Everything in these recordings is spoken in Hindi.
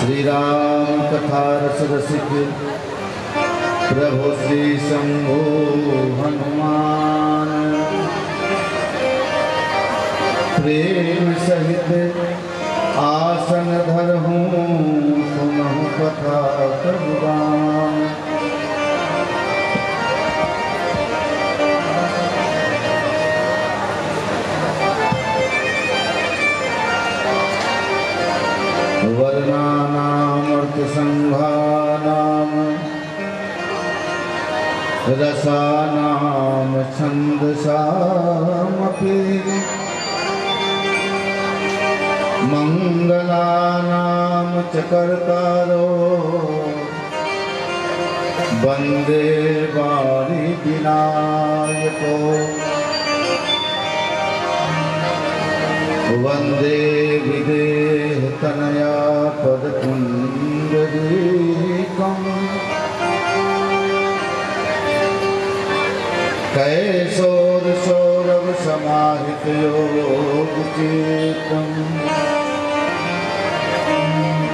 श्री राम कथा रस रसिक प्रभु श्री शंभु हनुमान प्रेम सहित आसन धरहूँ सुनहु कथा प्रभुदान। वर्णानामर्थ संघानाम रसानाम छंदसामपि मंगलानाम च कर्तारो वंदे वारि विनायको वंदे विदेह तनया पदपुंडरीकम् कैशोर सौरभ समाहित योगचेतम्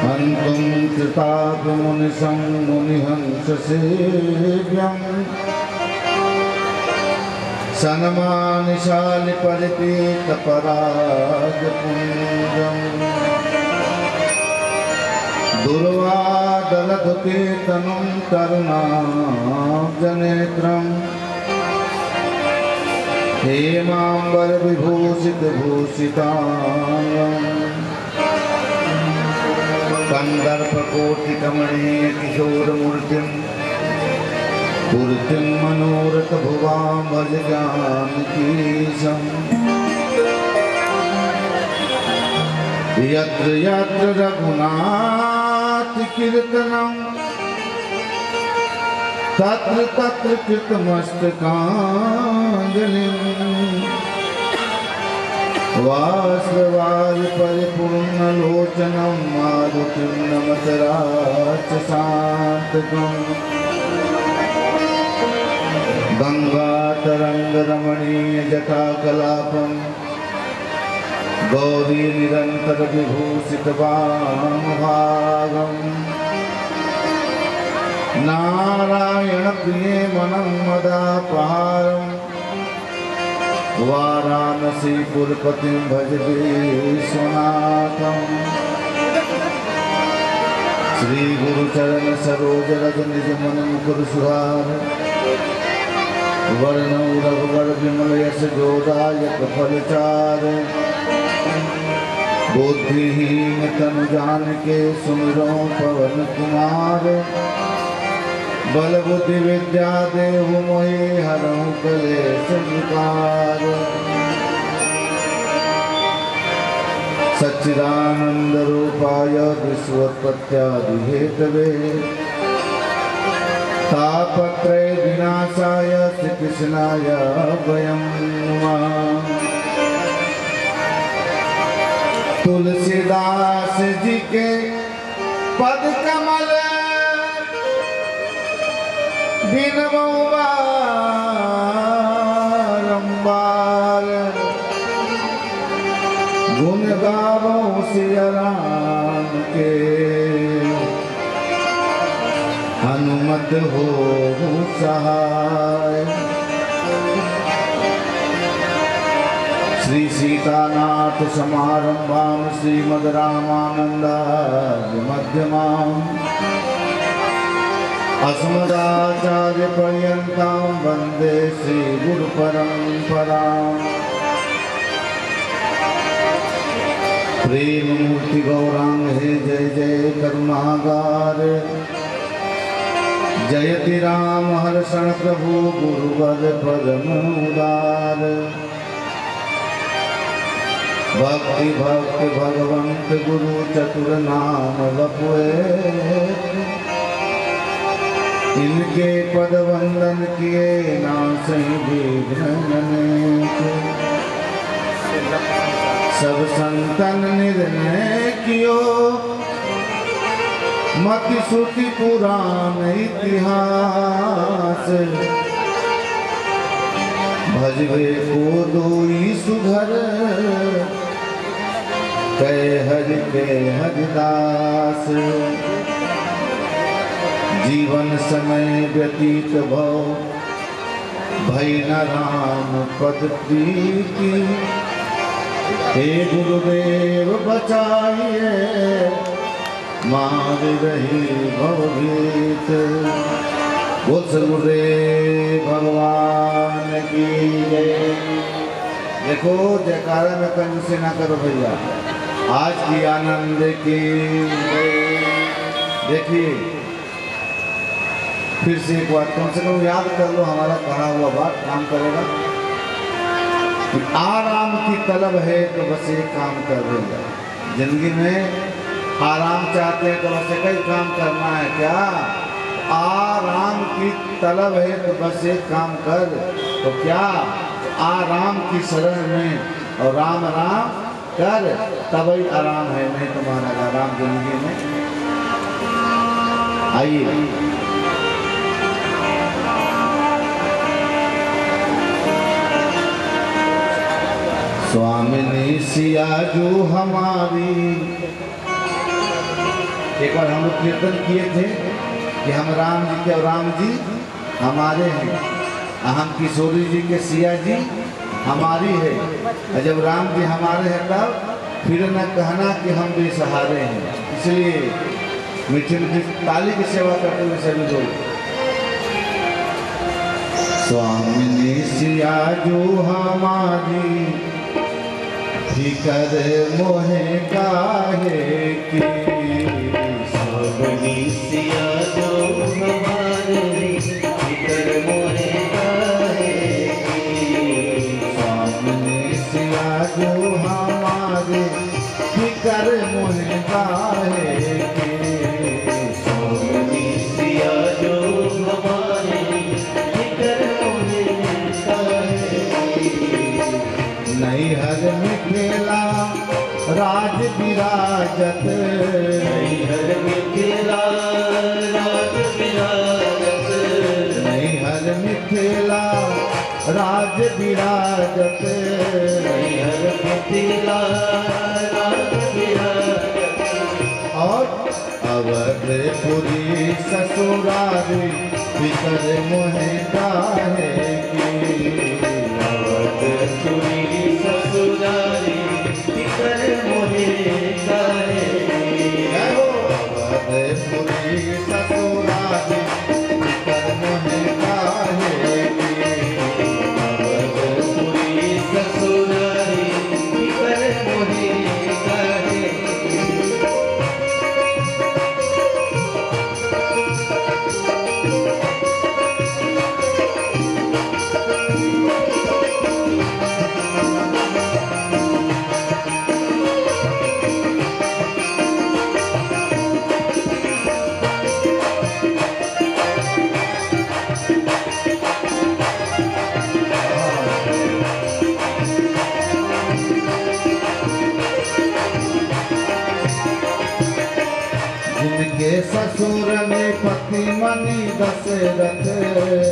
हन्तुं कृतात्मनिशं मुनिहंस सेव्यम् सन्मानशालि परिपीत परागपुंजम् दुर्वादलधुकेतनं करुणाब्जनेत्रम् हेमाम्बर विभूषित भूषितांगम् कंदर्पकोटिकमणीय किशोरमूर्तिम् पूर्तिं मनोरथ भुवां भज जानकीशम् यत्र यत्र रघुनाथ कीर्तनं तत्र तत्र कृतमस्तकाञ्जलिं वासवारि परिपूर्णलोचनं मारुतिं नमत राक्षसान्तकम् गंगातरंगरमणीय जटाकलापं गौरी निरंतर विभूषित वामभागं नारायण प्रिये मनं मदापहारं वाराणसी पुरपतिं भज विश्वनाथं श्री गुरुचरण सरोज रज निज मन मुकुर सुहार वर्णौ रघुवर विमल यश जोदायक फलचार बुद्धिहीन तनु जानिके सुमिरो पवन कुमार बल बुद्धि विद्या देहु मोहि हरहु कलेश विकार सच्चिदानंद रूपाय विश्वोत्पत्त्यादि हेतवे तापत्रय विनाशाय श्री कृष्णाय वयं नमः। तुलसीदास जी के पद कमल बिनबो बारंबार गुण गावो सिया राम के हनुमत हो सहाय। श्री सीतानाथ समारंभां श्रीमद् रामानंदार्य मध्यमाम् अस्मदाचार्य पर्यन्तां वन्दे श्री गुरु परंपराम्। प्रेम मूर्ति गौरांग हे जय जय करुणागार जयति राम हर्षण प्रभु गुरुवर परम उदार। भक्ति भक्त भगवंत गुरु चतुर नाम वपुए इनके पद वंदन किए नासै विघ्न अनेक। सब संतन निर्णय कियो मति श्रुति पुराण इतिहास। भजवे को दोई सुधर के हरिदास जीवन समय व्यतीत भव भई न राम पद प्रीति। हे गुरुदेव बचाइए मार रही भवभीत। बोल गुरुदेव भगवान की जय। देखो जयकारा में कंजूसी ना करो भैया, आज की आनंद की। देखिए फिर से एक बात कम से कम याद कर लो, हमारा कहा हुआ बात काम करेगा। कि आराम की तलब है तो बस एक काम कर देगा। जिंदगी में आराम चाहते हैं तो बस एक ही काम करना है। क्या आराम की तलब है तो बस एक काम कर। तो क्या आराम की शरण में और राम राम कर, तभी आराम है, नहीं तुम्हारा आराम जिंदगी में। आइए स्वामिनी सिया जो हमारी। एक बार हम लोग कीर्तन किए थे कि हम राम जी के और राम जी हमारे हैं। हम किशोरी जी के सिया जी हमारी है। और जब राम जी हमारे हैं तब फिर न कहना कि हम बेसहारे हैं। इसलिए मीठी मीठी ताली की सेवा करते हुए सभी लोग। स्वामिनी सिया जो हमारी फिकर मोहे काहे की। स्वामिनी सिया जो हमारी फिकर मोहे काहे की। स्वामिनी सिया जो हमारे फिकर मोहे काहे की। स्वामिनी सिया जो हमारी फिकर मोहे काहे की। नैहर मिथिला राज विराजत। नैहर मिथिला राज विराजत। नैहर मिथिला राज विराजत। नैहर मिथिला राज विराजत। और अवधपुरी ससुरारी फिकर मोहे काहे की। अवधपुरी ससुरारी फिकर मोहे काहे की। अवधपुरी ससुरारी फिकर मोहे काहे की। अवधपुरी ससुरारी फिकर मोहे काहे की। जिनके ससुर में पति मणि दशरथ।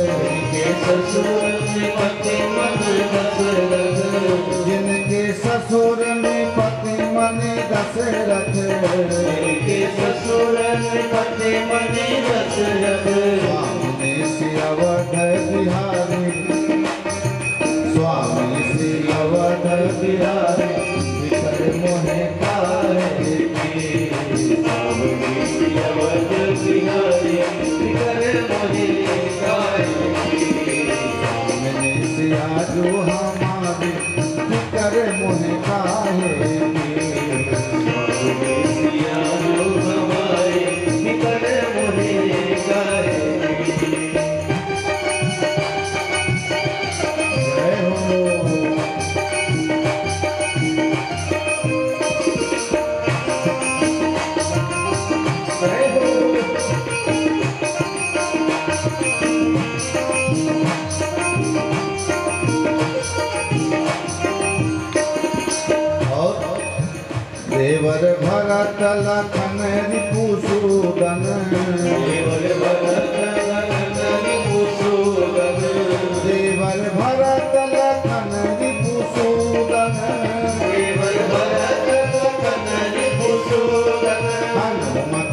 जिनके ससुर में पति मणि दशरथ। जिनके ससुर में पति मणि दशरथ। जिनके ससुर में पति मणि दशरथ। स्वामी श्री अवध बिहारी। स्वामी श्री अवध बिहारी फिकर मोहे काहे की। स्वामी श्री अवध बिहारी फिकर मोहे काहे की। स्वामिनी सिया जो हमारी फिकर मोहे काहे की। स्वामी सिया जो हमारे फिकर मोहे काहे की। जय हो। जय हो। देवर भरत लखन रिपुसूदन। देवर भरत लखन रिपुसूदन। देवर भरत लखन रिपुसूदन। देवर भरत लखन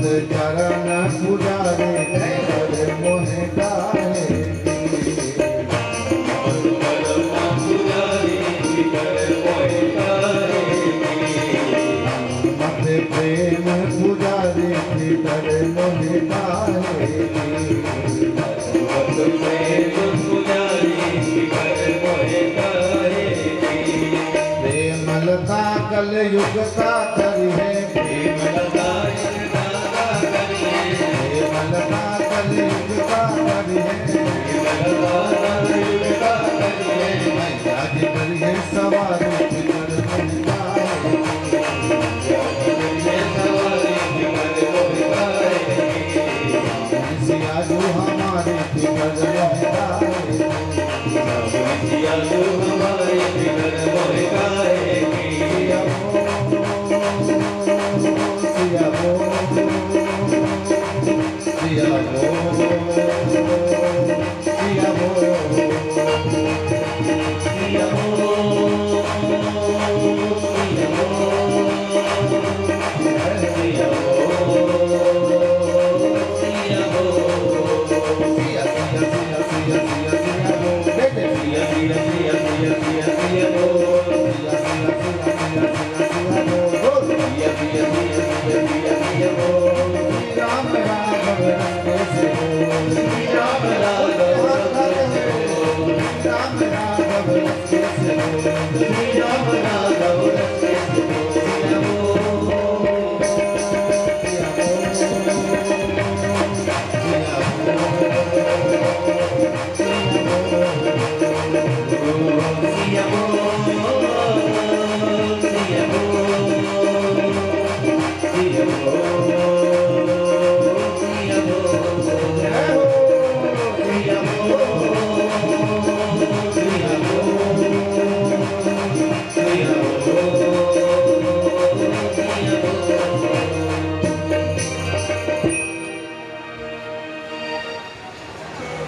चरण पुजारे भीतर मोहे गाहे मत प्रेम पुजारे भीतर मोहे गाहे प्रेमलता कल युग का करी है प्रेमलता कल युग का करी है आज करी है सवार भीतर मोहे गाहे सिया जो हमारे भीतर मोहे गाहे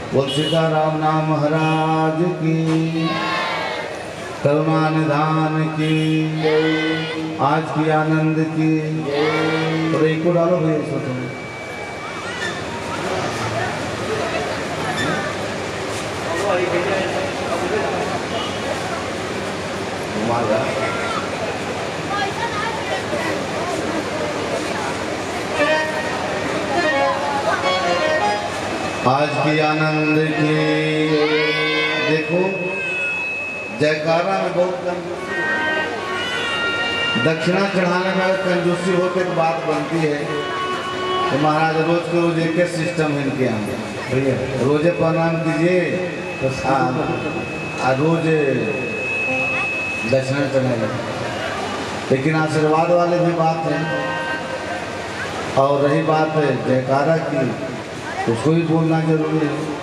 बोल सीताराम नाम महाराज की करुणा निधान की आज की आनंद की और एक को डालो भैया इसको तुम आज की आनंद की देखो जयकारा में बहुत कंजूसी दक्षिणा चढ़ाने में कंजूसी होते एक बात बनती है तो महाराज रोज के रोज एक सिस्टम है इनके यहाँ भैया रोजे प्रणाम कीजिए तो रोज दक्षिणा चढ़ाएगा लेकिन आशीर्वाद वाले भी बात है और रही बात है जयकारा की उसको भी बोलना जरूरी है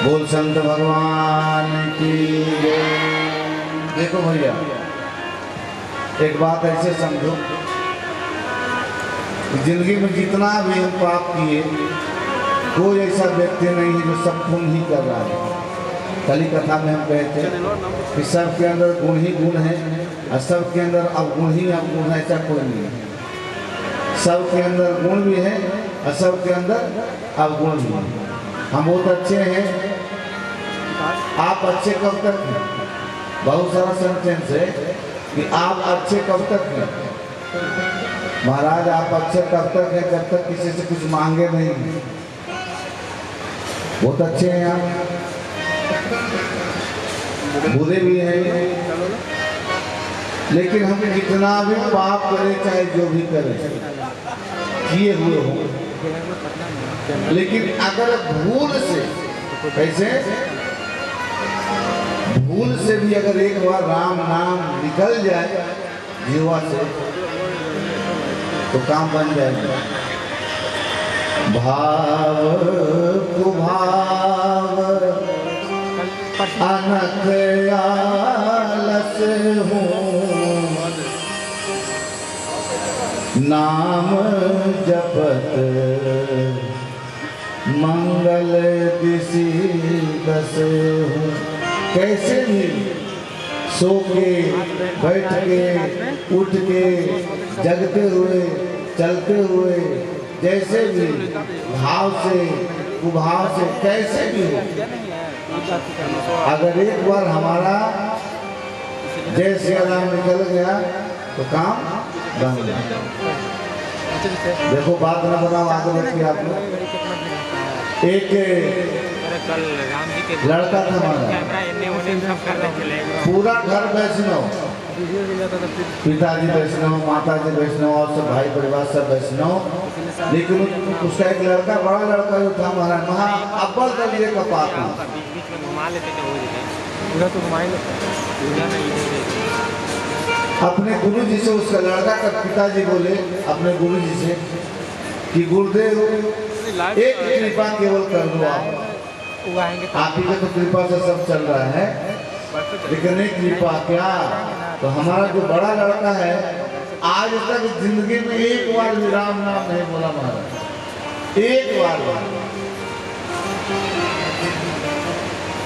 बोल संत भगवान की देखो भैया एक बात ऐसे समझो जिंदगी में जितना भी हम पाप किए कोई ऐसा व्यक्ति नहीं है जो सब गुण ही कर रहा है कल कथा में हम कहते कि सबके अंदर गुण ही गुण है और सबके अंदर अवगुण ही अवगुण है ऐसा कोई नहीं है सबके अंदर गुण भी है और सबके अंदर अवगुण भी है हम बहुत अच्छे हैं आप अच्छे कब तक हैं बहुत सारा सेंटेंस है कि आप अच्छे कब तक हैं महाराज आप अच्छे कब तक हैं जब तक किसी से कुछ मांगे नहीं हैं बहुत अच्छे हैं आप बुरे भी हैं लेकिन हम कितना भी पाप करें चाहे जो भी करें किए हुए हो लेकिन अगर भूल से कैसे भूल से भी अगर एक बार राम नाम निकल जाए जीवा से तो काम बन जाएगा भाव कुभाव अनख आलस हूँ नाम जपत मंगल दिशी दस हूँ कैसे भी सो के बैठ के उठ के जगते हुए चलते हुए, जैसे भी भाव से कुभाव से कैसे भी हो, अगर एक बार हमारा जय श्री राम निकल गया तो काम बन गया। देखो बात न बनाओ, आगे देखिए आप लोग। एक लड़का था हमारा, पूरा घर वैष्णव, पिताजी वैष्णव, माताजी वैष्णव और सब भाई परिवार सब वैष्णव, लेकिन उसका एक लड़का, बड़ा लड़का जो था हमारा, महा अव्वल दलिए का पापी। अपने गुरु जी से, उसका लड़का का पिताजी बोले अपने गुरु जी से कि गुरुदेव एक कृपा केवल कर दो, आप ही के तो कृपा से सब चल रहा है, लेकिन एक कृपा क्या, तो हमारा जो बड़ा लड़का है आज तक जिंदगी में एक बार भी राम नाम नहीं बोला महाराज, एक बार।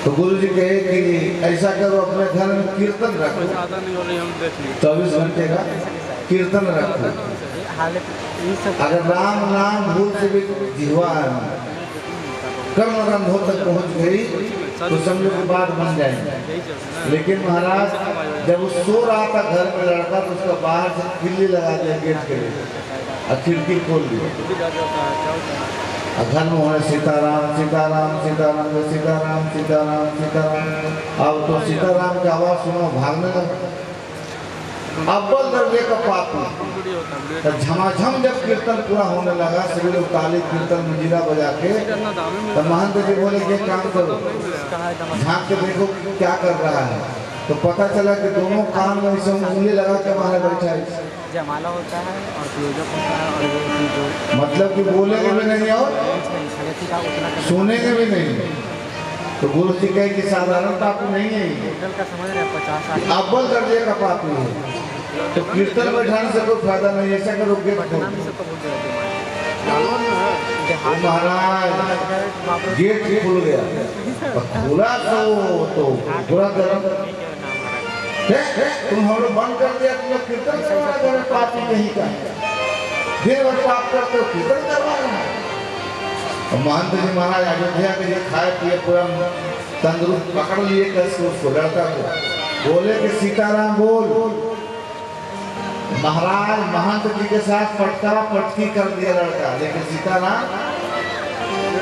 तो गुरु जी कहे कि ऐसा करो, अपने घर में कीर्तन रखो, 24 घंटे का कीर्तन रखो। अगर राम नाम भूल से भी जिह्वा कर्म रंधों तक पहुंच गई तो समझो की बात बन जाएगी। लेकिन महाराज जब वो सो रहा था घर में लड़का, तो उसका बाहर से किल्ली लगा दिया गेट के लिए और खिड़की खोल दी, घर में होने सीताराम सीताराम सीताराम सीताराम सीताराम सीताराम। अब तो सीताराम की आवाज सुनो, भागने लगा। अव्वल दर्जे का पापी, तो झमाझम जब कीर्तन पूरा होने लगा, सभी लोग ताली कीर्तन मंजीरा बजा के, तो महंत जी बोले ये काम करो, झांक के देखो क्या कर रहा है। तो पता चला कि दोनों कान में ऐसे उंगली लगा के मारे बैठा है, जयमाला होता है और प्रयोजक होता है, और ये जो मतलब कि बोलेंगे भी नहीं और सुनेंगे भी नहीं। तो गुरु जी कहे कि साधारण पापी नहीं है, होटल का समझ रहे 50 अव्वल दर्जे का पापी है। तो कीर्तन बैठाने से कोई फायदा नहीं, ऐसा करो गेट खोल। महाराज गेट खुल गया, खुला तो पूरा गर्म, तुम हम लोग बंद कर दिया, तुम लोग कीर्तन करवा रहे हो, पापी नहीं का दिन भर पाप करते हो, कीर्तन करवा रहे हैं। महंत जी महाराज अयोध्या के लिए खाए पिए पूरा तंदुरुस्त, पकड़ लिए कैसे उसको लड़का को, बोले कि सीताराम बोल। महाराज महंत जी के साथ पटका पटकी कर दिया लड़का, लेकिन सीताराम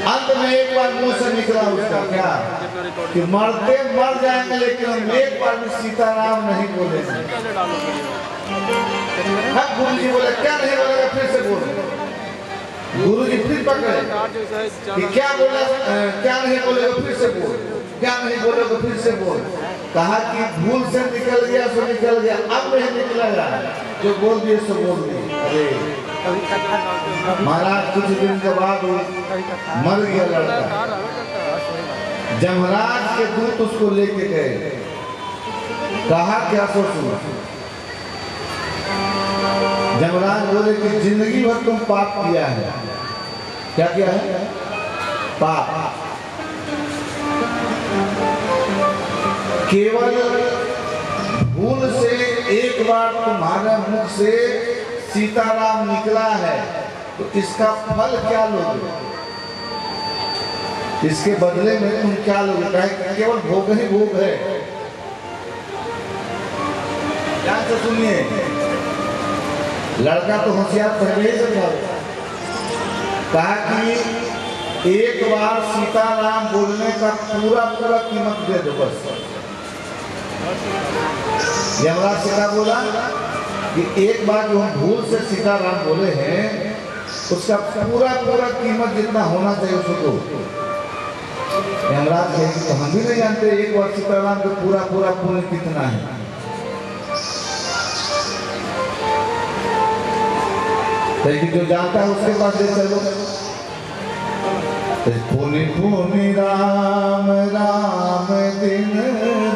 अंत में एक बार मुंह से निकला उसका क्या कि मरते मर जाएंगे, लेकिन हम एक बार भी सीताराम नहीं बोलेंगे। गुरु जी बोले क्या नहीं बोलेगा, फिर से बोल। गुरु जी फिर पकड़े कि क्या बोला, क्या नहीं बोलेगा, फिर से बोल, क्या नहीं बोलेगा, फिर से बोल। कहा कि भूल से निकल गया सो निकल गया, अब नहीं निकलेगा, जो बोल दिए सो बोल दिए। अरे महाराज कुछ दिन के बाद मर गया लड़का, जमराज के दूत उसको लेके गए, कहा क्या सोचो, जमराज बोले कि जिंदगी भर तुम पाप किया है। क्या किया है? पाप। केवल भूल से एक बार तुम्हारे मुख से सीताराम निकला है, तो इसका फल क्या लोगे, इसके बदले में तुम क्या लोगे? केवल भोग ही भोग है। ध्यान से सुनिए, लड़का तो होशियार पहले ही समझा, कहा कि एक बार सीताराम बोलने का पूरा पूरा कीमत दे दो बस। यमराज से क्या बोला कि एक बार जो हम भूल से सीताराम बोले हैं, उसका पूरा पूरा कीमत जितना होना चाहिए उसको दो। यमराज कहे कि तो हम भी नहीं जानते एक बार सीताराम का पूरा पूरा पुण्य कितना है। लेकिन जो जानता है उसके पास ले चलो। पुनि पुनि राम राम दिन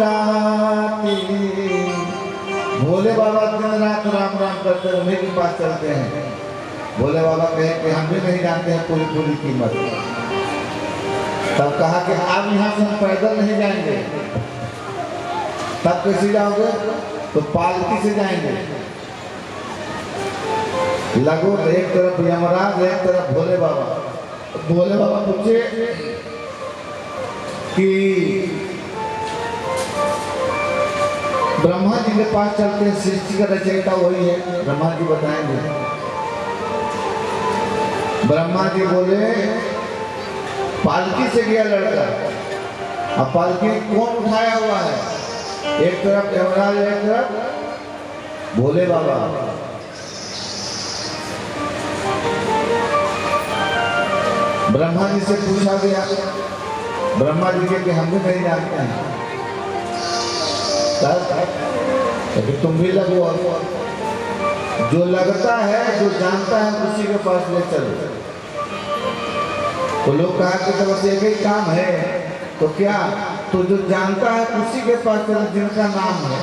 राती, भोले बाबा दिन रात राम राम करते हैं, उन्हीं के पास चलते हैं। भोले बाबा कहे कि हम भी नहीं जानते हैं पूरी पूरी कीमत। तब कहा कि आप यहाँ से हम पैदल नहीं जाएंगे। तब कैसे जाओगे? तो पालकी से जाएंगे। लगो तो एक तरफ यमराज एक तरफ भोले बाबा। भोले बाबा पूछे कि ब्रह्मा जी के पास चलते हैं, सृष्टि का रचयिता वही है, ब्रह्मा जी बताएंगे। ब्रह्मा जी बोले पालकी से गया लड़का, अब पालकी कौन उठाया हुआ है? एक तरफ यमराज एक तरफ भोले बाबा। ब्रह्मा जी से पूछा गया, ब्रह्मा जी के कि हम भी नहीं जानते हैं, तो तुम भी लगो, जो लगता है जो जानता है उसी के पास ले चलो। तो लोग कहा कि तो बस एक ही काम है, तो क्या? तो जो जानता है उसी के पास चलो, जिनका नाम है,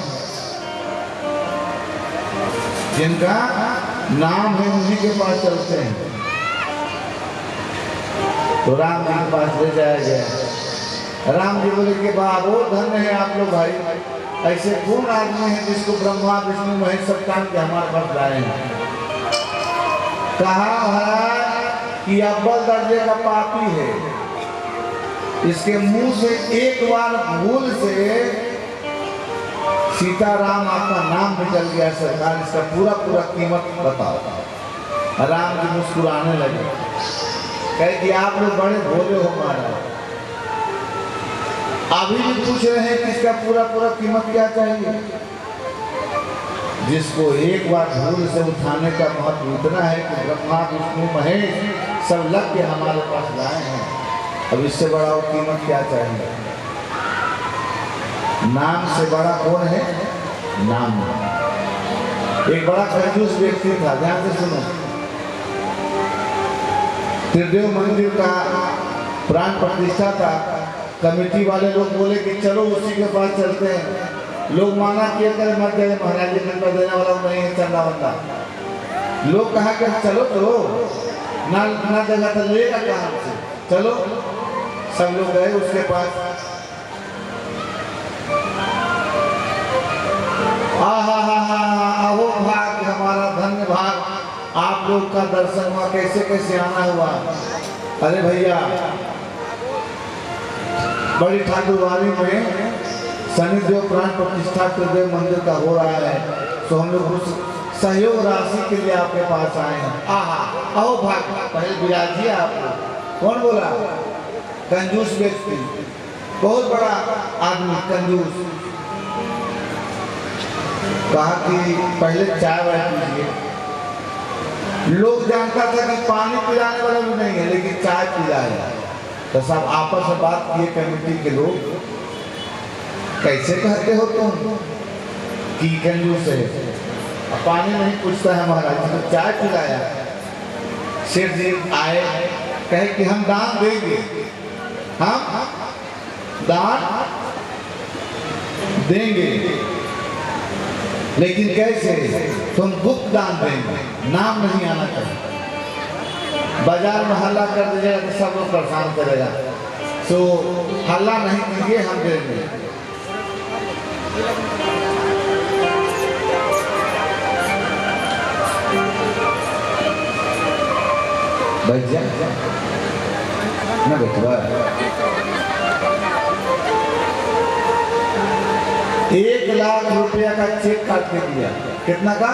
जिनका नाम है उन्हीं के पास चलते हैं। तो राम जी के पास ले जाया गया। राम जी बोले कि वाह बहुत धन्य है आप लोग भाई, ऐसे कौन आदमी है जिसको ब्रह्मा विष्णु महेश सब काम के हमारे पास लाए हैं। कहा महाराज कि अव्वल दर्जे का पापी है, इसके मुंह से एक बार भूल से सीताराम आपका नाम निकल गया सरकार, इसका पूरा पूरा कीमत बताओ। राम जी मुस्कुराने लगे, कहे कि आप लोग बड़े भोले हो महाराज, अभी भी पूछ रहे हैं कि इसका पूरा पूरा कीमत क्या चाहिए। जिसको एक बार भूल से उठाने का महत्व इतना है कि ब्रह्मा विष्णु महेश सब लग के हमारे पास लाए हैं, अब इससे बड़ा वो कीमत क्या चाहिए। नाम से बड़ा कौन है? नाम। एक बड़ा कंजूस व्यक्ति था, ध्यान से सुनो। त्रिदेव मंदिर का प्राण प्रतिष्ठा था, कमेटी वाले लोग बोले कि चलो उसी के पास चलते हैं। लोग माना किए करे मत जाए, महाराज जी चंदा देने वाला नहीं है, चंदा बंदा। लोग कहा कि चलो तो ना ना देगा तो लेगा कहाँ से, चलो। सब लोग गए उसके पास। अहो भाग, हमारा धन्य भाग, आप लोग का दर्शन हुआ, कैसे कैसे आना हुआ। अरे भैया बड़ी ठाकुरवाड़ी में शनिदेव प्राण प्रतिष्ठा त्रिदेव मंदिर का हो रहा है, तो हम लोग उस सहयोग राशि के लिए आपके पास आए हैं। आओ भाग, पहले विराजिए आप। कौन बोला? कंजूस व्यक्ति, बहुत बड़ा आदमी कंजूस। कहा कि पहले चाय वाय पीजिए। लोग जानता था कि पानी पिलाने वाला भी नहीं है, लेकिन चाय पिलाया। तो सब आपस में बात किए कमेटी के लोग, कैसे कहते हो तुम कि कंजूस है, पानी नहीं पूछता है महाराज, तो चाय पिलाया। शेर जी आए, कहे कि हम दान देंगे, हम दान देंगे, लेकिन कैसे? तुम गुप्त दान देंगे, नाम नहीं आना चाहिए। बाजार में हल्ला कर दीजिएगा तो सब लोग परेशान करेगा, तो हल्ला नहीं कीजिए, हम देंगे। बैठ जा ना बैठवा। 1 लाख रुपया का चेक काट के दिया। कितना का?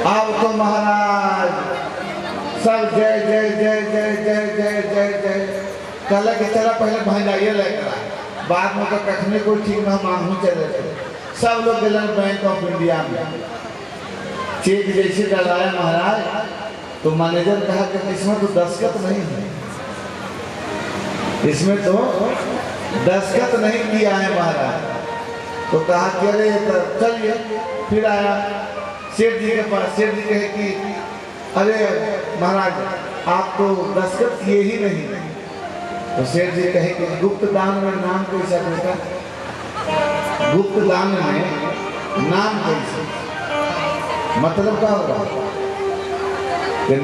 अब तो महाराज सब जय जय जय जय जय जय जय जय कल के चला, पहले भंडाइए लेकर, बाद में तो कखने कोई ठीक ना मांगू चले थे। सब लोग गए बैंक ऑफ इंडिया में, चेक जैसे डलाया महाराज, तो मैनेजर कहा कि इसमें तो दस्तखत नहीं है, इसमें तो दस्तखत नहीं किया है महाराज। तो कहा कि अरे चलिए, फिर आया सेठ जी के पास। सेठ जी कहे कि अरे महाराज आप तो दस्तखत किए ही नहीं। तो सेठ जी कहे कि गुप्त दान में नाम कैसा बेटा? गुप्त दान में नाम कैसे? मतलब क्या होगा कि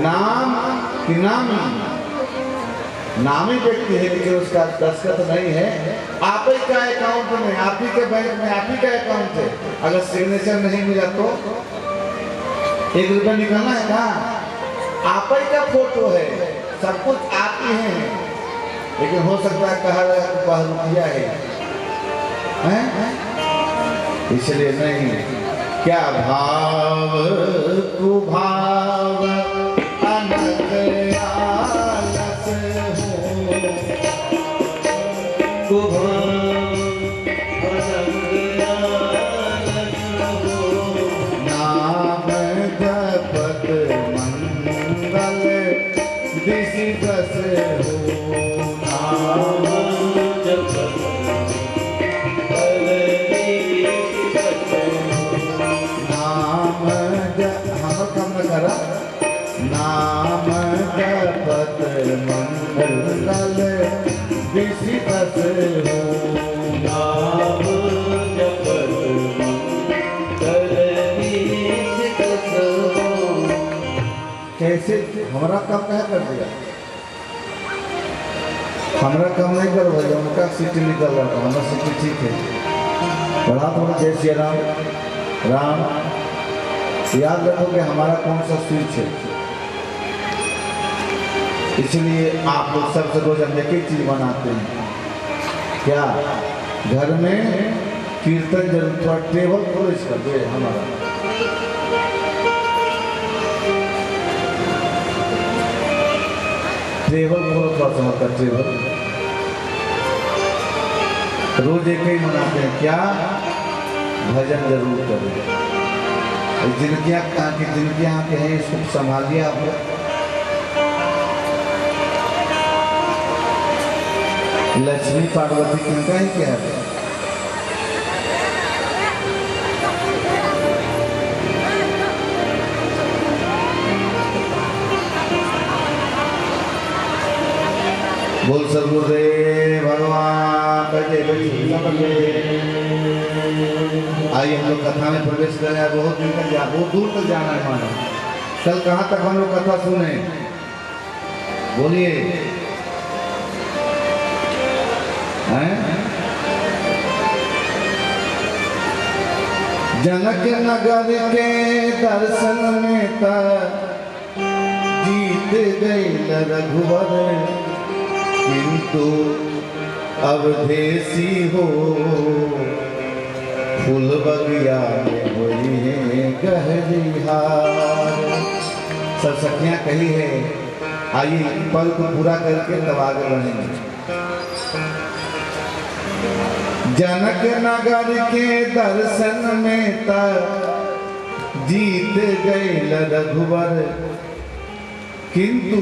नामी व्यक्ति है, लेकिन उसका दस्तखत नहीं है। आप ही का अकाउंट में, आप ही के बैंक में, आप ही का अकाउंट है, अगर सिग्नेचर नहीं मिला तो 1 रुपया निकालना है ना, आप ही का फोटो है, सब कुछ आती है, लेकिन हो सकता है कहा रुपया है, हैं? इसलिए नहीं, क्या भाव कुभाव अनक आलस हो, नाम जपत मंगल दिशि दस हो, नाम जपत नाम हमर काम न करा, नाम जपत मंगल दिशि दस हो, नाम जपत मंगल दिशि दस हो। कैसे हमारा काम कह कर दिया, हमारा काम नहीं कर भाई, उनका सिटी निकल रहा था, हमारा सिटी ठीक है। बढ़ा थोड़ा जय श्री राम, राम याद रखो कि हमारा कौन सा स्विच है। इसलिए आप लोग सबसे रोज हम एक ही चीज बनाते हैं, क्या घर में कीर्तन जरूर, थोड़ा टेबल खोलो इसका जो हमारा, टेबल खोलो थोड़ा सा, मतलब टेबल रोज एक ही मनाते हैं, क्या भजन जरूर करें। जिनकियाँ की जिनकियाँ के हैं इसको संभालिए आप लोग। लक्ष्मी पार्वती किनका ही क्या है, बोल सदगुरुदेव भगवान का जय। आइए हम लोग कथा में प्रवेश करें। बहुत दिन तक बहुत दूर तक जाना है हमारा। कल कहाँ तक हम लोग कथा सुने, बोलिए हैं? जनक नगर के दर्शन में जीत गई रघुवर, किंतु अवधेसी हो फूल बगिया में हुई है गहरी हार। सब सखियां कही है, आइए पल को पूरा करके तब आगे बढ़ेंगे। जनक नगर के दर्शन में जीत गए रघुवर, किंतु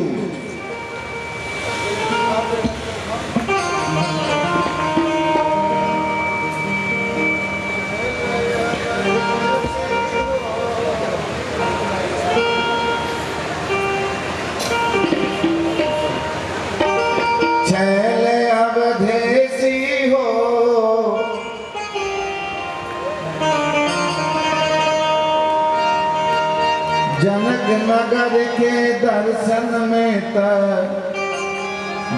छैल अवधेसी हो जनक नगर के दर्शन में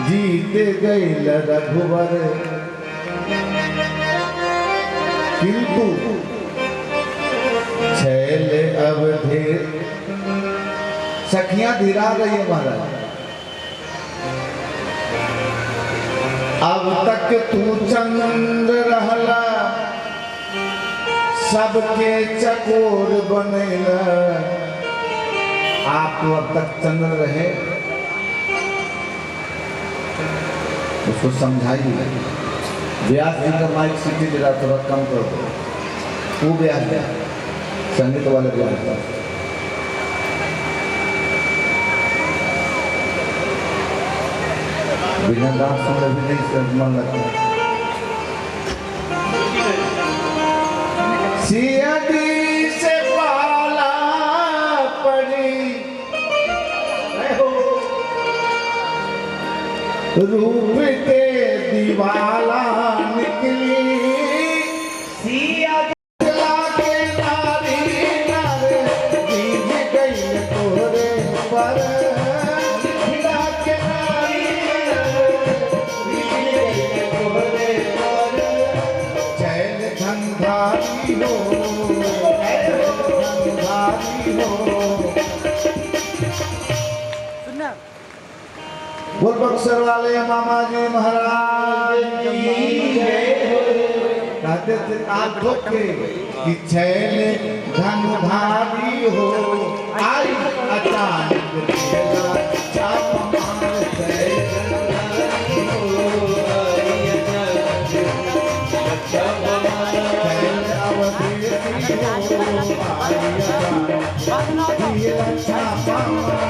जीत गई रघुवर, किंतु छैल अवधे। सखियां धीरा रही है महाराज, अब तक तू चंद्र रहला, सबके चकोर बनेला। आप तो अब तक चंद्र रहे, उसको समझाइए। व्यास जी का माइक सीटी दे रहा, थोड़ा कम कर दो। वो व्यास दिया संगीत वाले व्यास का, बिना डांस सुन भी नहीं मन लगता। सियादी से पाला पड़ी, रूप के दीवाला निकली। सिया के नारी नारे जीज गई तोरे पर, सिया के नारी नारे जीज गई तोरे पर। चैल धंधारी हो, धंधारी हो, बक्सर वाले मामा जी महाराज की कहते थे आप लोग के कि छैल धनुधारी हो आई अचानक तेरा चाप मार छैल धनुधारी हो आई अचानक चाप छैल अवधेसी हो आई अचानक तेरा चाप मार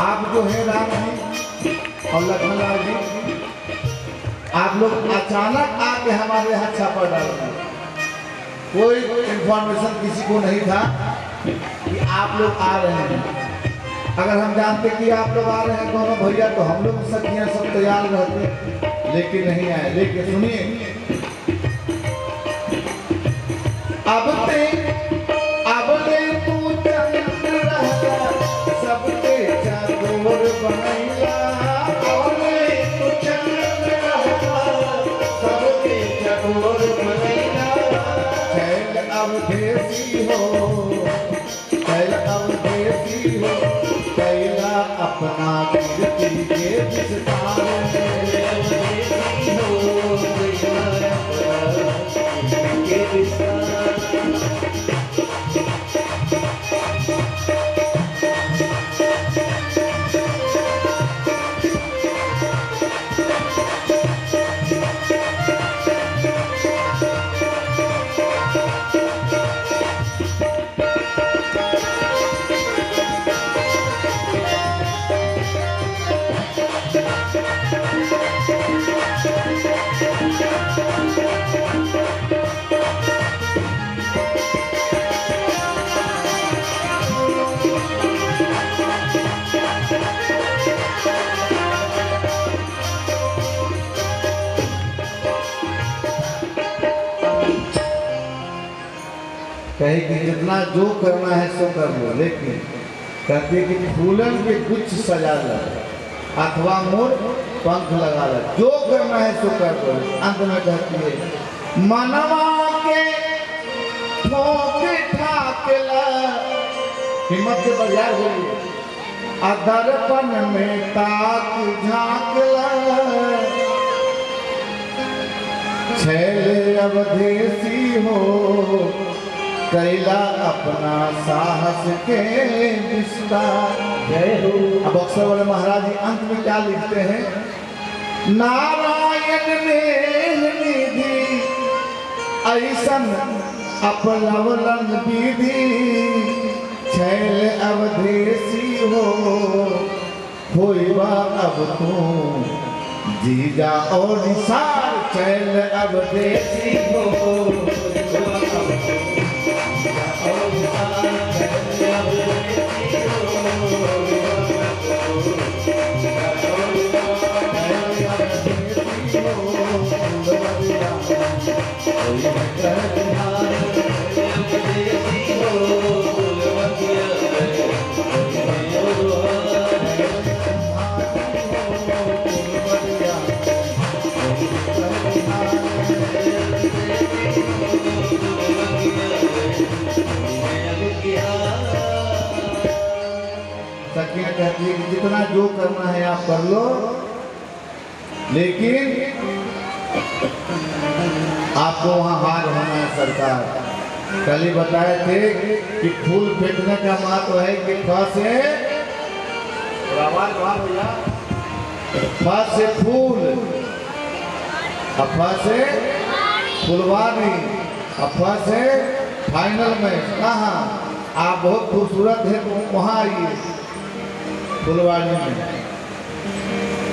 आप जो है राम जी और लखनलाल जी, आप लोग अचानक आके हमारे यहाँ छापा डाल रहे। कोई इंफॉर्मेशन किसी को नहीं था कि आप लोग आ रहे हैं। अगर हम जानते कि आप लोग आ रहे हैं दोनों भैया तो हम लोग सखियां सब तैयार रहते, लेकिन नहीं आए। लेकिन सुनिए, अब ले तू चंद्र रहता सबके चारोर बनैला, अब ले तू चंद्र रहता सबके चारोर बनैला। छैल अवधेसी हो, छैल अवधेसी हो, कैला अपना कीर्ति के विस्तार हो, कैला अपना के विस्तार। कहे कि जितना जो करना है सो कर लो, लेकिन कहते कि फूलन के गुच्छ सजा लो अथवा मोर पंख लगा लो, जो करना है सो कर लो। अंत में कहती है मनवा के ठोक ठाकला, हिम्मत से बरियार बोली, अदर्पण में ताक झांकला। छैल अवधेसी हो, कैला अपना साहस के विस्तार। जय हो। अब बक्सर वाले महाराज जी अंत में क्या लिखते हैं? नारायण ने निधि ऐसन अपलवलन विधि, छैल अवधेसी हो, होइबा अब तू जीजा और निसार। छैल अवधेसी हो, सखियां कहती है कि जितना जो करना है आप कर लो, लेकिन आपको वहां हार होना है। सरकार कल ही बताए थे कि फूल फेंकने का महत्व है कि फ से फूल, अफा से फुलवारी, अफा से फाइनल में। कहाँ आप बहुत खूबसूरत है तो वहाँ आइए फुलवारी में,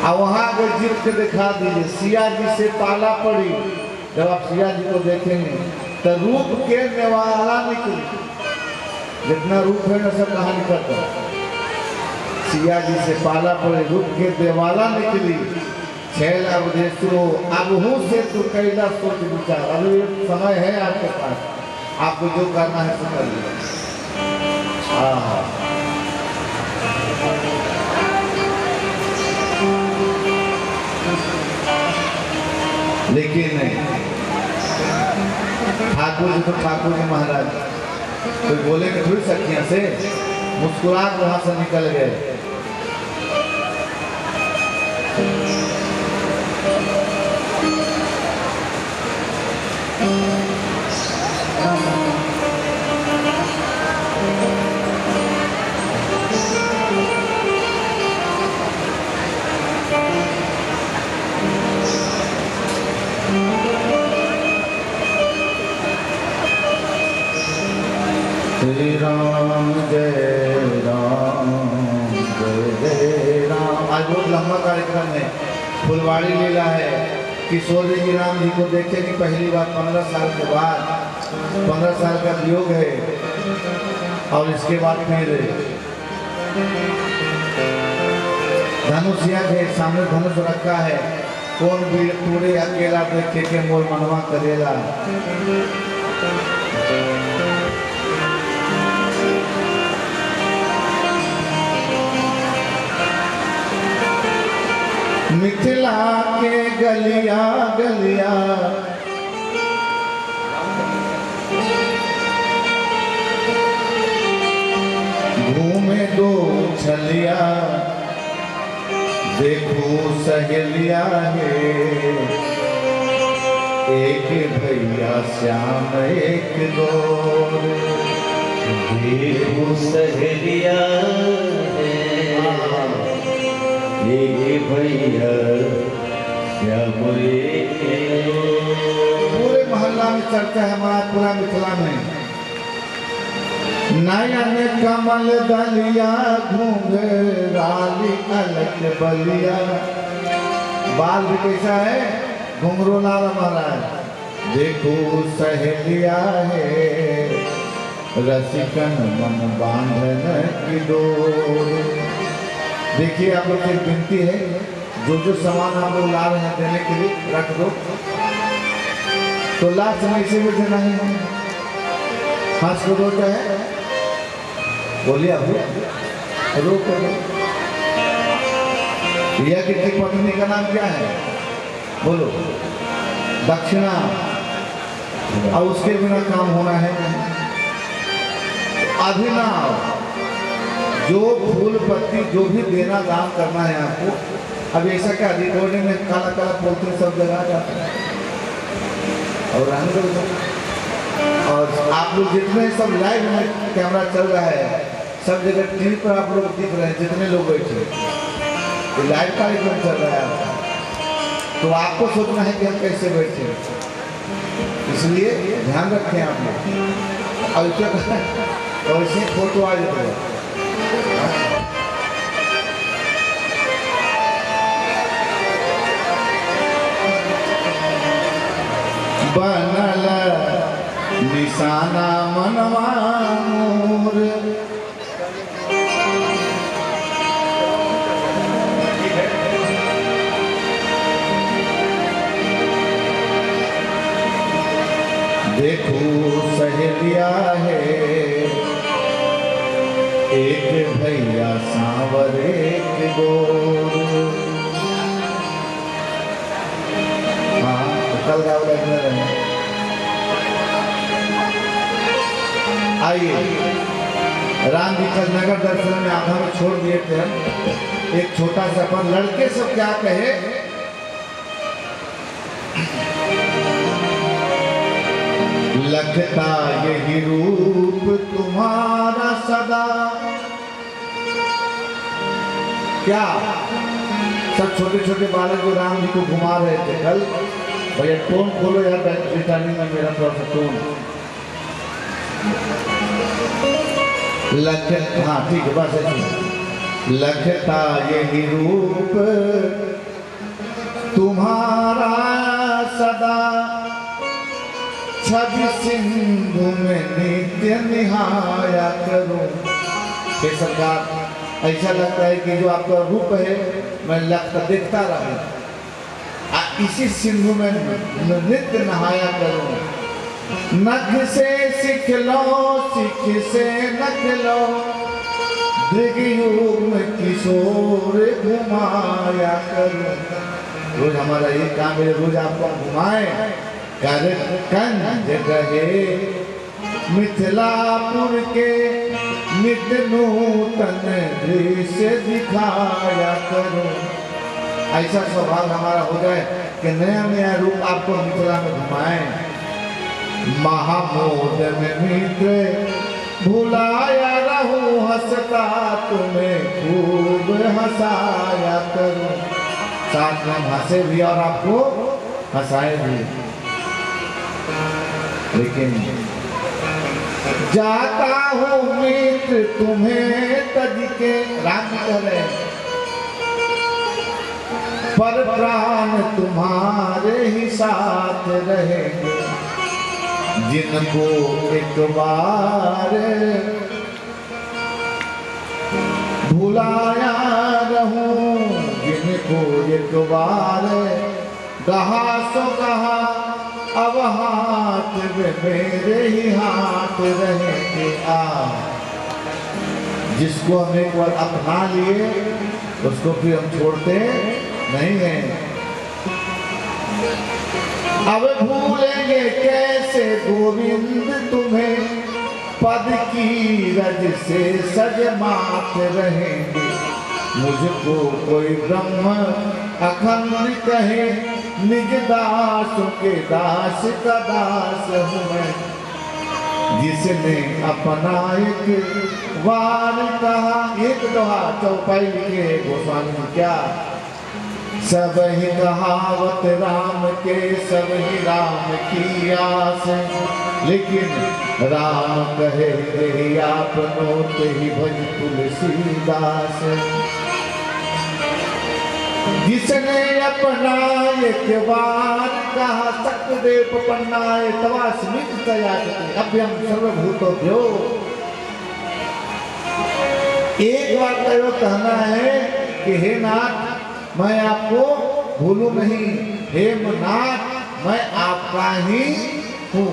और वहाँ अगर जीत के दिखा दीजिए। सिया जी से पाला पड़ी, जब आप सिया जी को देखेंगे तो रूप के नेवाला निकली। जितना रूप है ना सब कहानी खत्म। सिया जी से पाला पड़े रूप के देवाला निकली, छैल अब देसो अब हूँ से तू कैला सोच विचार। अब ये समय है आपके पास, आपको जो करना है सो कर लीजिए। हाँ, लेकिन ठाकुर जी तो ठाकुर जी महाराज, कोई बोले कि थोड़ी सखियां से मुस्कुराहट वहां से निकल गए। श्री राम जय राम जय राम। आज बहुत लंबा कार्यक्रम है, फुलवाड़ी लीला है। किशोर जी राम जी को देखे कि पहली बार 15 साल के बाद, 15 साल का वियोग है, और इसके बाद फिर धनुष है, सामने धनुष रखा है। कौन वीर तूरे अकेला देखे के मोर मनवा करेला। मिथिला के गलिया गलिया घूमे दो छलिया, देखो सहेलिया है, एक भैया श्याम एक गोर। देखो सहेलिया है, एक भैया श्याम एक गोर। पूरे मोहल्ला में चर्चा है हमारा, पूरा मिथिला में। नयन कमल दलिया घुंघराली अलग बलिया। बाल भी कैसा है, घुंघरू लाल महाराज। देखो सहेलिया है, रसिकन मन बांधन की डोर। देखिए आप लोग से एक विनती है, जो सामान आप लोग ला रहे हैं देने के लिए रख दो, तो लास्ट में इसे भी देना ही है। हंस को दो क्या है, बोलिए आप रोक दो। भैया की पत्नी का नाम क्या है, बोलो, दक्षिणा। और उसके बिना काम होना है। अभिनव, जो फूल पत्ती जो भी देना दान करना है आपको। अब ऐसा क्या रिकॉर्डिंग में काला काला पोलते सब जगह जाता है, और और आप लोग जितने सब लाइव में कैमरा चल रहा है, सब जगह टीवी पर आप लोग दिख रहे हैं, जितने लोग बैठे, तो लाइव कार्यक्रम चल रहा है आपका। तो आपको सोचना है कि हम कैसे बैठे, इसलिए ध्यान रखें आप लोग। और क्या और इसे फोटो आ जाते हैं। बनल निशाना मनवा मोर, देखो सहेलिया है, एक भैया सांवर एक गोर। हाँ, कल गाँव लगने रहे। आइए, राम जी कल नगर दर्शन में आधा में छोड़ दिए थे हम। एक छोटा सा अपन लड़के सब क्या कहे, लगता यही रूप तुम्हारा सदा। क्या सब छोटे छोटे बालक जो राम जी को घुमा रहे थे कल, भैया टोन खोलो यार, रिटर्निंग में मेरा थोड़ा सा टोन। हाँ ठीक है, बस ऐसे। लगता यही रूप तुम्हारा सदा, छवि सिंधु में नित्य निहाया करूं। हे सरकार, ऐसा लगता है कि जो आपका रूप है मैं लगता देखता रहूं, इसी सिंधु में नित्य नहाया करूं। नख से सीख लो, सीख से नख लो, दृगयुग में किशोर घुमाया करूं। रोज हमारा ये काम है, रोज आपको घुमाए कर कंज गए मिथिलापुर के नित्य नूतन दृश्य दिखाया करूं। ऐसा स्वभाव हमारा हो जाए कि नया नया रूप आपको मिथिला में घुमाए। महामोद में मित्र भुलाया रहूं, हंसता तुम्हें खूब हंसाया करूं। साथ में हम हंसे भी और आपको हंसाए भी। लेकिन जाता हूँ मित्र तुम्हें तज के, राम कह रहे हैं, पर प्राण तुम्हारे ही साथ रहेंगे। जिनको एक बार भुलाया रहूं, जिनको एक बार कहा सो कहा, अब हाथ में मेरे ही हाथ रहेंगे। जिसको हम एक बार अपना लिए उसको फिर हम छोड़ते नहीं है। अब भूलेंगे कैसे गोविंद तुम्हें, पद की रज से सज मात रहेंगे। मुझको कोई ब्रह्म अखंड कहे, निज दासों के दास का दास हूँ मैं। जिसने अपना एक वार कहा, एक दोहा चौपाई लिखे गोस्वामी ने क्या, सब ही कहावत राम के, सब ही राम की आस। लेकिन राम कहे रे आपनो, ते ही भज तुलसीदास। जिसने अपना एक बार कहा, सतदेव पन्नाए तवा स्मित तयागते, अभ्यम सर्वभूतो। एक बार कहो कहना है कि हे नाथ मैं आपको भूलूं नहीं, हे नाथ मैं आपका ही हूँ।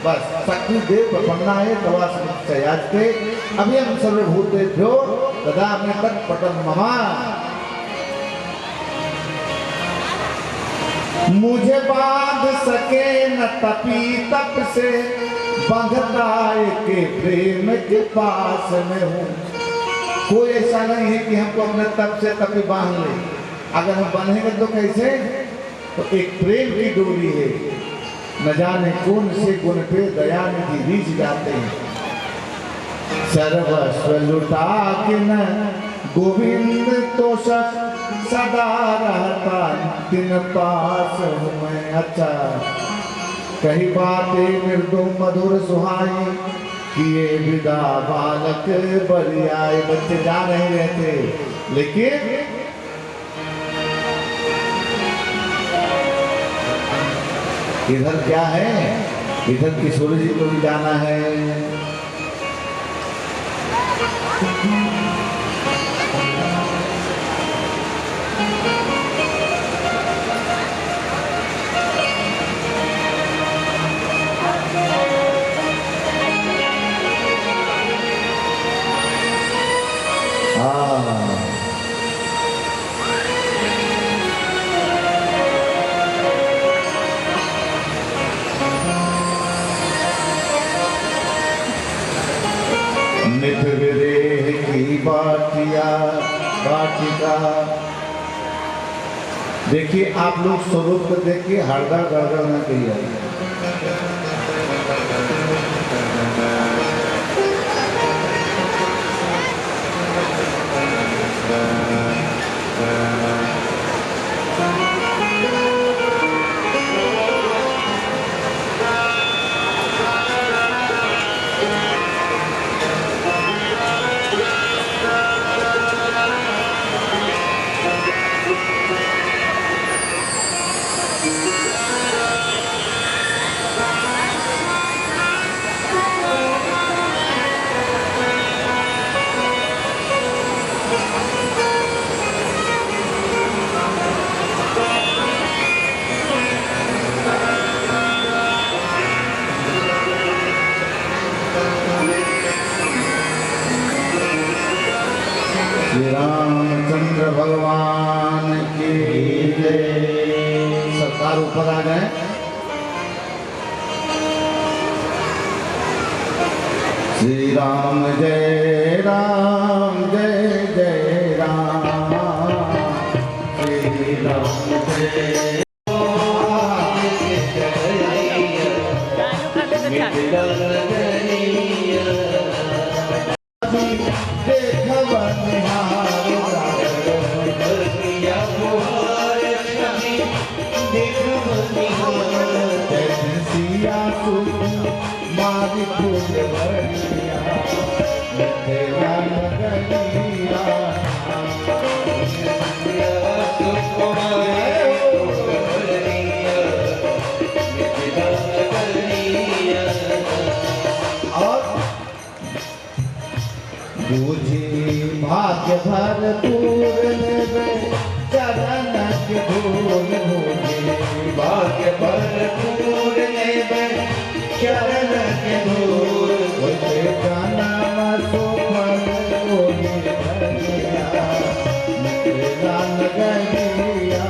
बस सतदेव पन्नाए तवा स्मित तयागते, अभ्यम सर्वभूतेभ्यो ददामि तत्पटं मम। मुझे बांध सके न तपी तप से, बंधताए के प्रेम के पास में हूँ। कोई ऐसा नहीं है कि हमको अपने तप से तपी बांध ले। अगर हम बंधेंगे तो कैसे? तो एक प्रेम की डोरी है, न जाने कौन से गुण पे दया निधि रीझ जाते हैं। सर्वस्व लुटा के न गोविंद तो सदा रहता तिन पास हूँ मैं। अच्छा, कही बातें मृदु मधुर सुहाई, किए विदा बालक बरियाए। बच्चे जा नहीं रहते, लेकिन इधर क्या है, इधर किशोर जी को भी जाना है। नित विदेह की बाटिका। देखिए आप लोग स्वरूप को देखिए, हरदर गड़गड़ न कहिए। श्री राम जय जय राम, श्री राम जय बूझी भाग्य भरपूर चरण के धूल, बूझी भाग्य भरपूर चरण के धूल, नाम सुफल नगरिया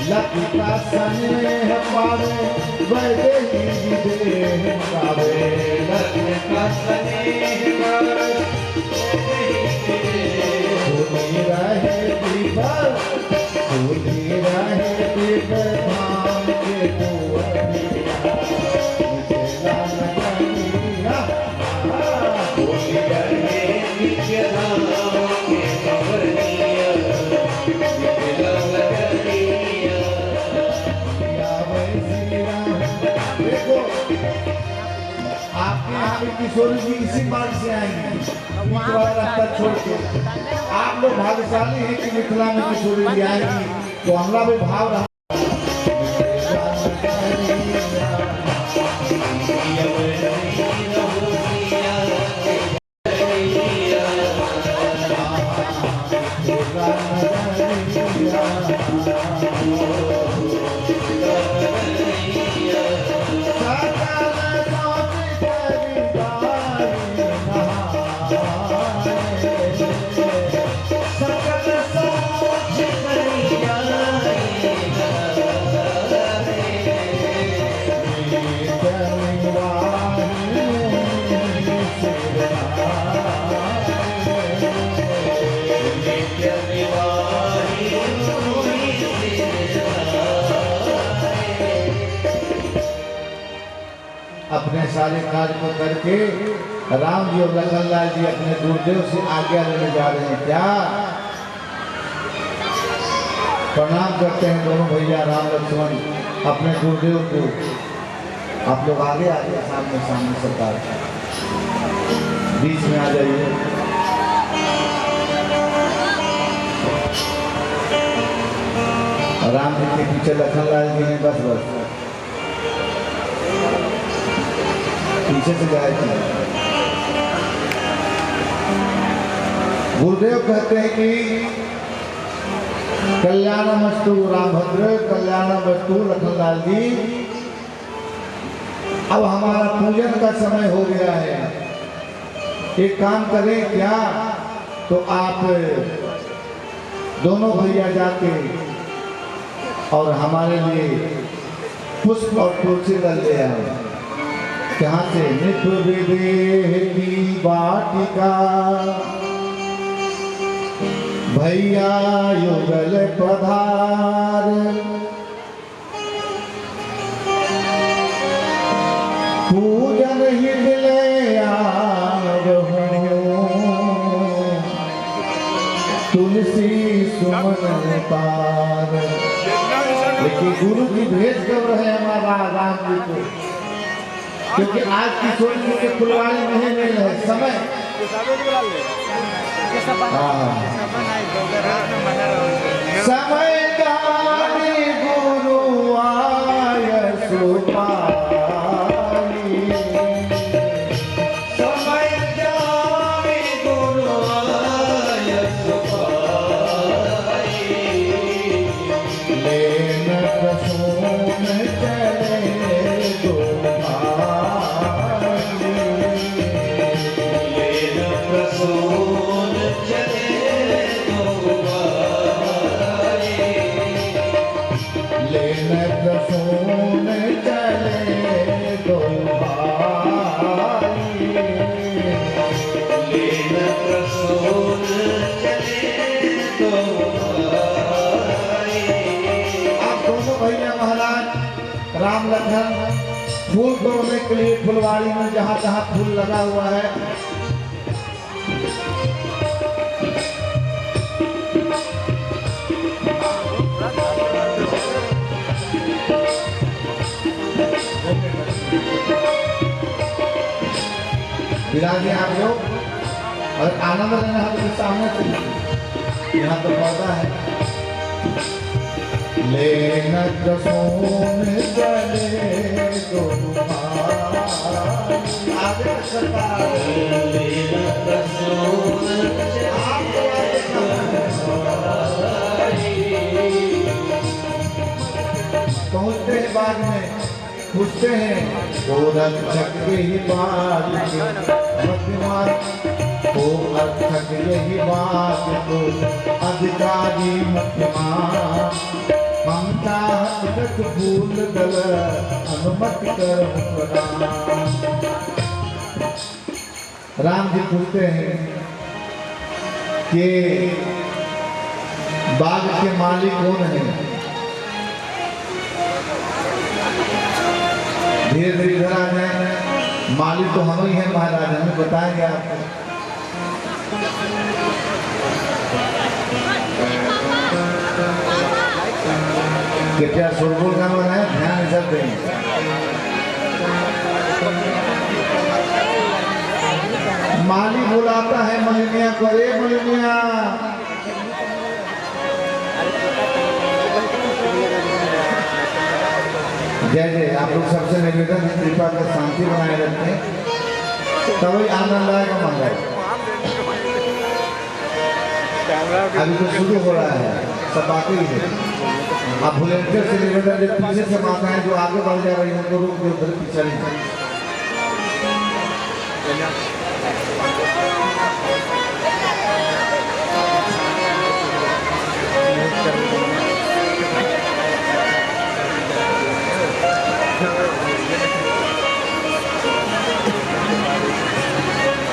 लखता स्नेह पावे वैदेही विदेह पावे, लखता स्नेह पावे होती रहे दीपक, होती रहे दीपक धाम के कुंवरिया, होती रहे दीपक धाम के कुंवरिया। आपके यहाँ भी किशोरी जी इसी मार्ग से आएंगे, रास्ता छोड़ के। आप लोग भाग्यशाली हैं कि मिथिला में किशोरी जी आएंगी, तो हमारा भी भाव रहा। अपने सारे कार्य को करके राम जी और लखन लाल जी अपने गुरुदेव से आज्ञा लेने जा रहे हैं। क्या प्रणाम करते हैं दोनों भैया राम लक्ष्मण अपने गुरुदेव को। आप लोग आगे आगे सामने सामने सरकार बीच में आ जाइए। राम जी के पीछे लखन लाल जी हैं, बस बस पीछे से जाए। गुरुदेव कहते हैं कि कल्याणमस्तु रामभद्र, कल्याणमस्तु लखनलाल जी, अब हमारा पूजन का समय हो गया है। एक काम करें क्या, तो आप दोनों भैया जाके और हमारे लिए पुष्प और तुलसी दल ले आए। यहाँ से नित्य विदेह की वाटिका, भैया युगल पधार, पूजन ही ले आवहूं, तुलसी सुमन पार। लेकिन गुरु की भेंट कब रहे हमारा राम जी को, क्योंकि आज किशोर जी के फुलवारी नहीं मिल है समय। समय दानी गुरु आय सुपारी, समय दानी गोवर्धन फूल तोड़ने के लिए फुलवाड़ी में जहाँ जहाँ फूल लगा हुआ है विराजे आप लोग और आनंद लेना है तो सामने से यहाँ तो पर्दा है लेना कसों चले तो आगे सरकार लेना कसों पहुँचते हैं बाद में पूछते हैं वो रक्षक यही बात मध्यमान वो रक्षक यही बात तो अधिकारी मध्यमान ममता जगत भूल गल अनुमति कर राम जी पूछते हैं कि बाग के मालिक कौन है धीरे धीरे इधर आ जाए मालिक तो हम ही हैं महाराज हमें बताएंगे आपको क्या सुरपुर का बनाए ध्यान सब देंगे माली बुलाता है मलिनिया को अरे मलिनिया जय जय आप लोग सबसे निवेदन है कृपा कर शांति बनाए रखें तभी आनंद आएगा मंगल अभी तो शुरू हो रहा है सब बाकी है आप वॉलंटियर से निवेदन पीछे से माताएं जो आगे बढ़ जा रही हैं उनको रोक दो उधर पीछे नहीं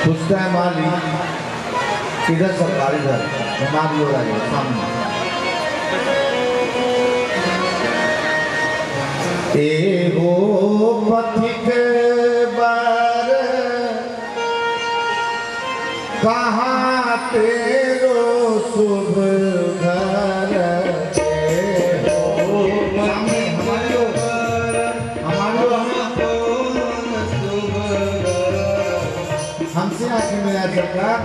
पूछता है माली किधर सरकारी घर माली हो रहा है सामने एगो पथिक बार कहाँ तेरो शुभ घर हमसे आके मेरा सरकार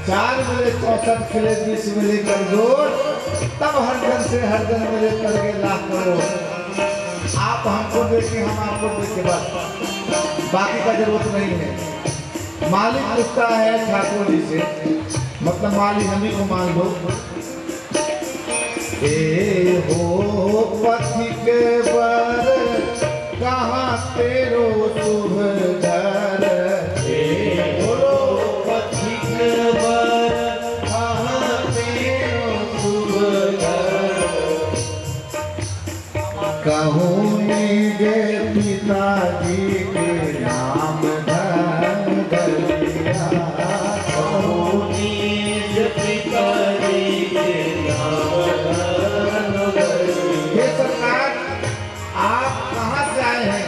4 मिले 64 खिले 20 मिले कमजोर तब हरदम से हरदम मिले करके लाख करोड़ आप हमको देखें हम आपको देखे बस बाकी का जरूरत नहीं है मालिक पूछता है ठाकुर जी से मतलब मालिक हम ही को मान लो ए हो पथिक बर कहाँ तेरो शुभ घर कहूँ मेरे पिताजी के नाम धन गलिया कहूँ मेरे पिताजी के नाम धन गलिया सरकार आप कहाँ से आए हैं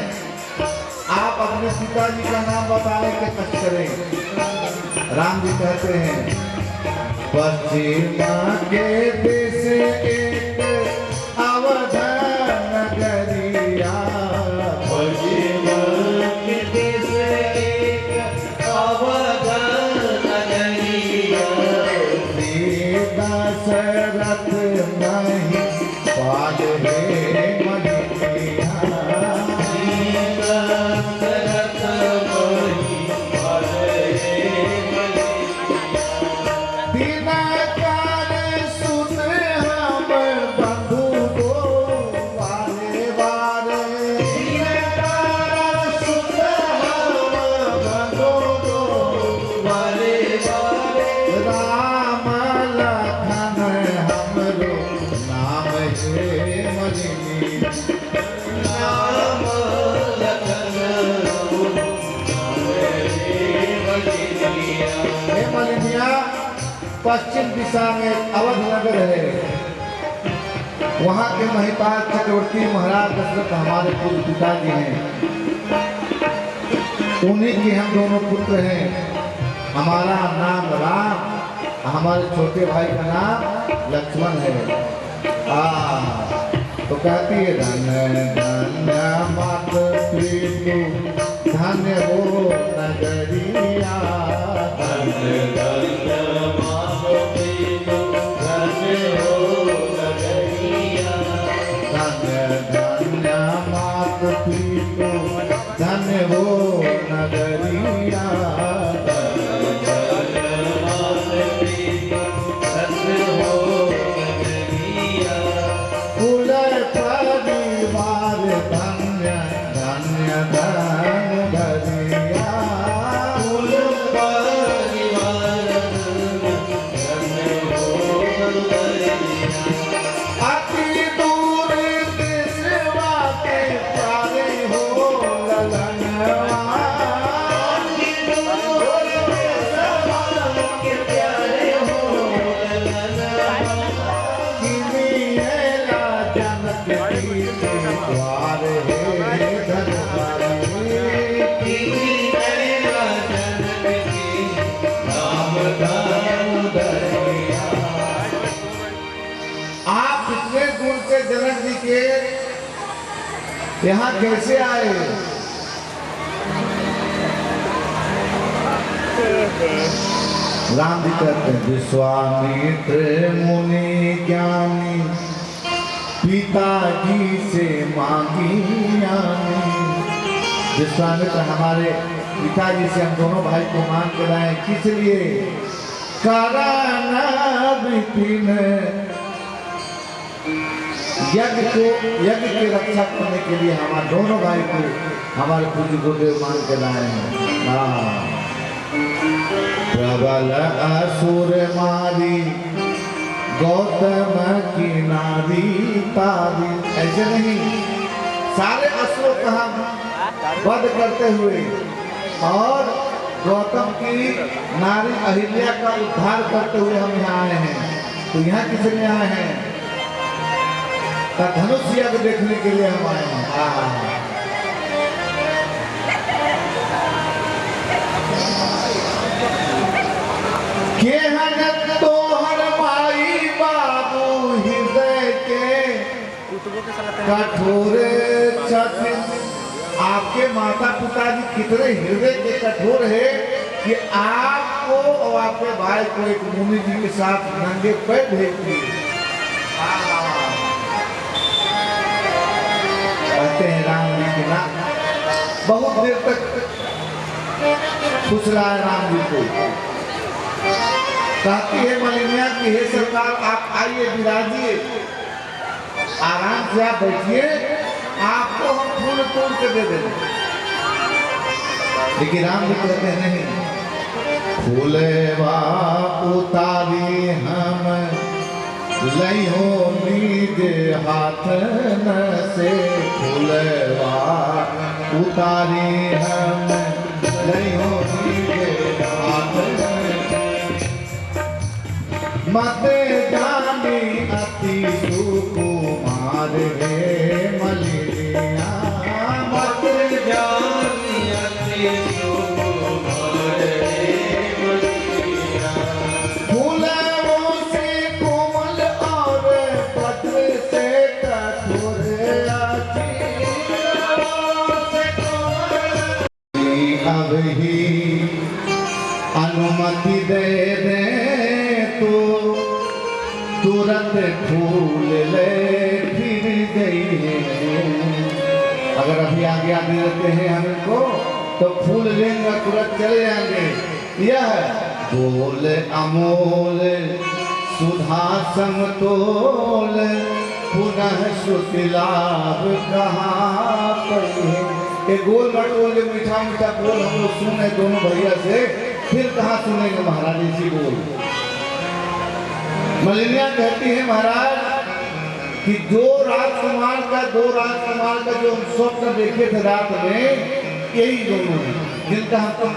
आप अपने पिताजी का नाम बताने के कष्ट करें राम जी कहते हैं पश्चिमा के देश एक अवध नगरिया पश्चिमा के देश एक अवध नगरिया दशरथ नहीं पाल हे मनिया पश्चिम दिशा में अवध नगर है वहाँ के महिपाल चक्रवर्ती महाराज दशरथ हमारे पूर्व पिताजी हैं, उन्हीं के हम दोनों पुत्र हैं। हमारा नाम राम, हमारे छोटे भाई का नाम लक्ष्मण है। तो कहती है धन्य धन्य मात पितु धन्य हो नगरिया, धन्य धन्य मात पितु धन्य हो नगरिया, धन्य धन्य मात पितु धन्य हो नगरिया, जनक जी के यहाँ कैसे आए? राम जी कहते हैं विश्वामित्र मुनि ज्ञानी पिताजी से मांगी ज्ञानी। विश्वामित्र हमारे पिताजी से हम दोनों भाई को मांग के लाए, किस लिए? कराना विपिन, यज्ञ की रक्षा करने के लिए हमारे दोनों भाई को हमारे पूज्य गुरुदेव मान के लाए हैं। प्रबल असुर मारी गौतम की नारी तारी, ऐसे नहीं, सारे असुरों का हम वध करते हुए और गौतम की नारी अहिल्या का उद्धार करते हुए हम यहाँ आए हैं। तो यहाँ किस लिए आए हैं? धनुष यज्ञ देखने के लिए हम आए हैं। के हन तोहर माई बाबू हृदय के कठोर छथिन। आपके माता पिताजी कितने हृदय के कठोर है कि आपको और आपके भाई को एक मुनि जी के साथ नंगे पैर भेज दिए। कहते हैं राम जी के नाम बहुत देर तक खुश रहा है राम जी को। कहती है मलिनिया की हे सरकार आप आइए विराजिए, आराम से आप बैठिए, आपको हम फूल तोड़ के दे देंगे। लेकिन राम जी कहते हैं नहीं, फूलेवा उतारी हम लइहो नीज हाथ न से, फूलेवा उतारी हम लइहो नीज हाथ न से, मत जानी अति सुकुमार है मलिनिया, मत जानी अति सुकुमार है मलिनिया, फूलों से कोमल और पत्र से कठोर अब ही अनुमति दे दे तो तुरंत फूल ले फिर गई है। अगर अभी आज्ञा दे देते हैं हमको तो फूल लेंगे तुरंत चले जाएंगे। यह बोल अमोल सुधा समतोल पुनः श्रुति लाभ कहाँ पर। गोल मटोल मीठा मीठा बोल हम लोग सुने दोनों भैया से, फिर कहाँ सुनेंगे महाराज इसी बोल। मलिनिया कहती है महाराज कि दो राजकुमार का जो हम स्वप्न देखे थे रात में, यही दोनों हैं जिनका हमको